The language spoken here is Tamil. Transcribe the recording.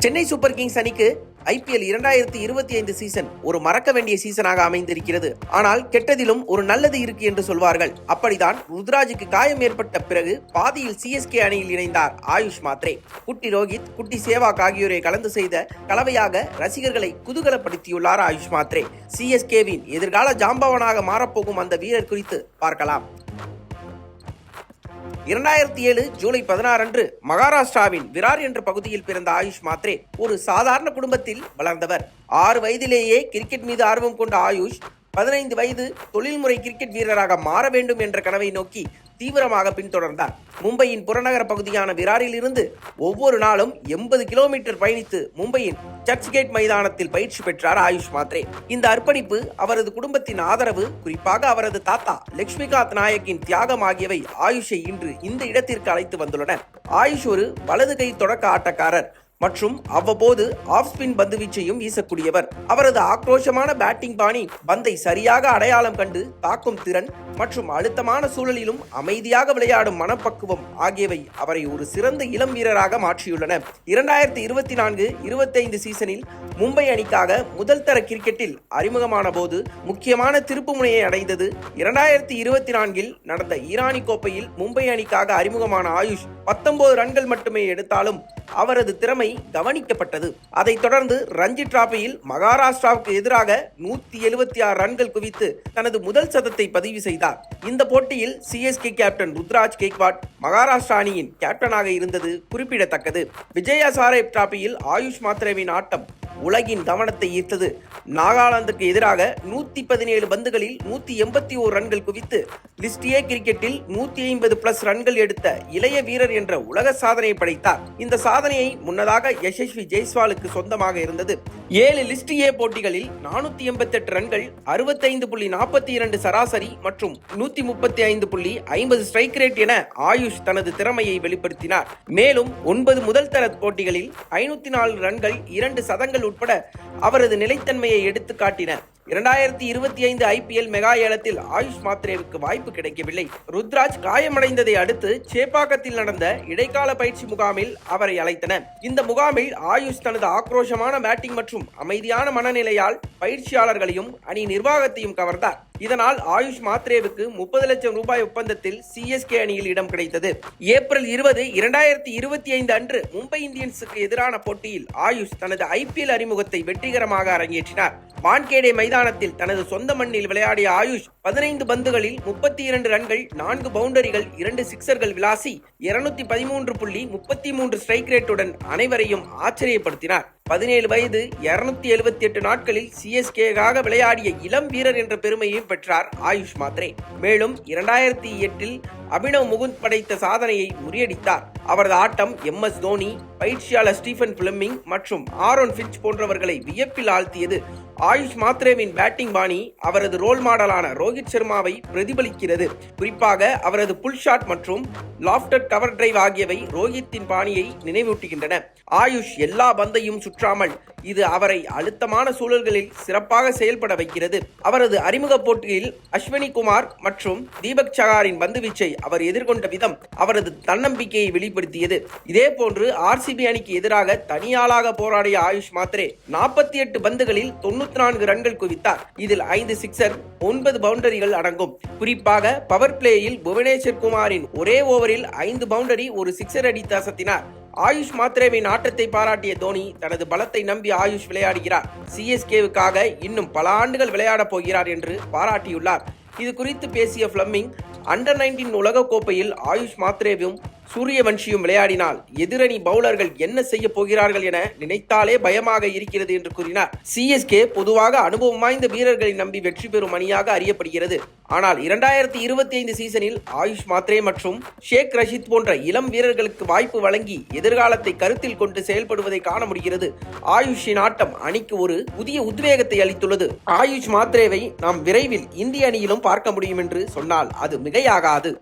சென்னை சூப்பர் கிங்ஸ் அணிக்கு IPL 2025 சீசன் ஒரு மறக்க வேண்டிய சீசனாக அமைந்திருக்கிறது. ஆனால் கெட்டதிலும் ஒரு நல்லது இருக்கு என்று சொல்வார்கள். அப்படிதான் ருத்ராஜுக்கு காயம் ஏற்பட்ட பிறகு பாதியில் CSK அணியில் இணைந்தார் ஆயுஷ் மாத்ரே. குட்டி ரோஹித், குட்டி சேவாக் ஆகியோரை கலந்து செய்த கலவையாக ரசிகர்களை குதூகலப்படுத்தியுள்ளார் ஆயுஷ் மாத்ரே. CSKவின் எதிர்கால ஜாம்பவனாக மாறப்போகும் அந்த வீரர் குறித்து பார்க்கலாம். 2007 ஜூலை 16 அன்று மகாராஷ்டிராவின் விரார் என்ற பகுதியில் பிறந்த ஆயுஷ் மாத்ரே ஒரு சாதாரண குடும்பத்தில் வளர்ந்தவர். 6 வயதிலேயே கிரிக்கெட் மீது ஆர்வம் கொண்ட ஆயுஷ் 15 வயது தொழில்முறை கிரிக்கெட் வீரராக மாற வேண்டும் என்ற கனவை நோக்கி தீவிரமாக பின்தொடர்ந்தார். மும்பையின் புறநகர பகுதியான விராரில் இருந்து ஒவ்வொரு நாளும் 80 கிலோமீட்டர் பயணித்து மும்பையின் சர்ச் கேட் மைதானத்தில் பயிற்சி பெற்றார் ஆயுஷ் மாத்ரே. இந்த அர்ப்பணிப்பு, அவரது குடும்பத்தின் ஆதரவு, குறிப்பாக அவரது தாத்தா லட்சுமிகாந்த் நாயக்கின் தியாகம் ஆகியவை ஆயுஷை இன்று இந்த இடத்திற்கு அழைத்து வந்துள்ளன. ஆயுஷ் ஒரு வலது கை தொடக்க ஆட்டக்காரர் மற்றும் அவ்வப்போது ஆஃப் ஸ்பின் பந்து வீச்சையும் வீசக்கூடியவர். அவரது ஆக்ரோஷமான பேட்டிங் பாணி, பந்தை சரியாக அடையாளம் கண்டு தாக்கும் திறன் மற்றும் அழுத்தமான சூழலிலும் அமைதியாக விளையாடும் மனப்பக்குவம் ஆகியவை அவரை ஒரு சிறந்த இளம் வீரராக மாற்றியுள்ளன. 2024-25 சீசனில் மும்பை அணிக்காக முதல் தர கிரிக்கெட்டில் அறிமுகமான போது முக்கியமான திருப்புமுனையை அடைந்தது. 2024 நடந்த ஈரானி கோப்பையில் மும்பை அணிக்காக அறிமுகமான ஆயுஷ் 19 ரன்கள் மட்டுமே எடுத்தாலும் அவரது திறமை கவனிக்கப்பட்டது. அதைத் தொடர்ந்து ரஞ்சி டிராபியில் மகாராஷ்டிராவுக்கு எதிராக 176 ரன்கள் குவித்து தனது முதல் சதத்தை பதிவு செய்தார். இந்த போட்டியில் CSK கேப்டன் ருத்ராஜ் கெய்க்வாட் மகாராஷ்டிரா அணியின் கேப்டனாக இருந்தது குறிப்பிடத்தக்கது. விஜயா சாரே டிராபியில் ஆயுஷ் மாத்ரேவின் ஆட்டம் உலகின் கவனத்தை ஈர்த்தது. நாகாலாந்துக்கு எதிராக 117 பந்துகளில் 181 ரன்கள் குவித்து லிஸ்ட் ஏ கிரிக்கெட்டில் 150+ ரன்கள் எடுத்த இளைய வீரர் என்ற உலக சாதனையை படைத்தார். இந்த சாதனையை முன்னதாக யசஸ்வி ஜெய்ஸ்வாலுக்கு சொந்தமாக இருந்தது. 7 லிஸ்ட் ஏ போட்டிகளில் 488 ரன்கள், 65.42 சராசரி மற்றும் 135.50 ஸ்ட்ரைக் ரேட் என ஆயுஷ் தனது திறமையை வெளிப்படுத்தினார். மேலும் 9 முதல் தர போட்டிகளில் 504 ரன்கள், 2 சதங்கள் உட்பட அவரது நிலைத்தன்மையை எடுத்து காட்டின. 2025 IPL மெகா ஏலத்தில் ஆயுஷ் மாத்ரேவுக்கு வாய்ப்பு கிடைக்கவில்லை. ருத்ராஜ் காயமடைந்ததை அடுத்து சேப்பாக்கத்தில் நடந்த இடைக்கால பயிற்சி முகாமில் அவரை அழைத்தனர். இந்த முகாமில் ஆயுஷ் தனது ஆக்ரோஷமான பேட்டிங் மற்றும் அமைதியான மனநிலையால் பயிற்சியாளர்களையும் அணி நிர்வாகத்தையும் கவர்ந்தார். இதனால் ஆயுஷ் மாத்ரேவுக்கு 30 லட்சம் ரூபாய் ஒப்பந்தத்தில் CSK அணியில் இடம் கிடைத்தது. ஏப்ரல் 20, 2025 அன்று மும்பை இந்தியன்ஸுக்கு எதிரான போட்டியில் ஆயுஷ் தனது IPL அறிமுகத்தை வெற்றிகரமாக அரங்கேற்றினார். வான்கேடே மைதானத்தில் தனது சொந்த மண்ணில் விளையாடிய ஆயுஷ் 15 பந்துகளில் 32 ரன்கள், 4 பவுண்டரிகள், 2 சிக்சர்கள் விளாசி 213.33 ஸ்ட்ரைக் ரேட்டுடன் அனைவரையும் ஆச்சரியப்படுத்தினார். 17 வயது 278 நாட்களில் CSKகாக விளையாடிய இளம் வீரர் என்ற பெருமையை பெற்றார் ஆயுஷ் மாத்ரே. மேலும் 2008 அபினவ் முகுந்த் படைத்த சாதனையை முறியடித்தார். அவரது ஆட்டம் MS தோனி, பயிற்சியாளர் ஸ்டீஃபன் பிளெமிங் மற்றும் ஆரோன் ஃபின்ச் போன்றவர்களை வியப்பில் ஆழ்த்தியது. ஆயுஷ் மாத்ரேவின் பேட்டிங் பாணி அவரது ரோல் மாடலான ரோஹித் சர்மாவை பிரதிபலிக்கிறது. குறிப்பாக அவரது புல் ஷாட் மற்றும் லாஃப்டட் கவர் டிரைவ் ஆகியவை ரோஹித்தின் பாணியை நினைவூட்டுகின்றன. ஆயுஷ் எல்லா பந்தையும் சுற்றாமல் இது அவரை அழுத்தமான சூழல்களில் சிறப்பாக செயல்பட வைக்கிறது. அவரது அறிமுக போட்டியில் அஸ்வினி குமார் மற்றும் தீபக் சகாரின் பந்துவீச்சை அவர் எதிர்கொண்ட விதம் அவரது தன்னம்பிக்கையை வெளிப்படுத்தியது. இதேபோன்று RCB அணிக்கு எதிராக தனியாளாக போராடிய ஆயுஷ் மாத்ரே 48 பந்துகளில் 94 ரன்கள் குவித்தார். இதில் 5 சிக்சர், 9 பவுண்டரிகள் அடங்கும். குறிப்பாக பவர் பிளேயில் புவனேஸ்வர் குமாரின் ஒரே ஓவரில் 5 பவுண்டரி, 1 சிக்சர் அடித்து அசத்தினார். ஆயுஷ் மாத்ரேவின் ஆட்டத்தை பாராட்டிய தோனி தனது பலத்தை நம்பி ஆயுஷ் விளையாடுகிறார், CSKவுக்காக இன்னும் பல ஆண்டுகள் விளையாடப் போகிறார் என்று பாராட்டியுள்ளார். இது குறித்து பேசிய பிளெமிங், அண்டர் 19 உலக கோப்பையில் ஆயுஷ் மாத்ரேவும் சூரியவன்ஷியும் விளையாடினால் எதிரணி பவுலர்கள் என்ன செய்ய போகிறார்கள் என நினைத்தாலே பயமாக இருக்கிறது என்று கூறினார். CSK பொதுவாக அனுபவம் வாய்ந்த வீரர்களை நம்பி வெற்றி பெறும் அணியாக அறியப்படுகிறது. ஆனால் 2025 சீசனில் ஆயுஷ் மாத்ரே மற்றும் ஷேக் ரஷீத் போன்ற இளம் வீரர்களுக்கு வாய்ப்பு வழங்கி எதிர்காலத்தை கருத்தில் கொண்டு செயல்படுவதை காண முடிகிறது. ஆயுஷின் ஆட்டம் அணிக்கு ஒரு புதிய உத்வேகத்தை அளித்துள்ளது. ஆயுஷ் மாத்ரேவை நாம் விரைவில் இந்திய அணியிலும் பார்க்க முடியும் என்று சொன்னால் அது மிகையாகாது.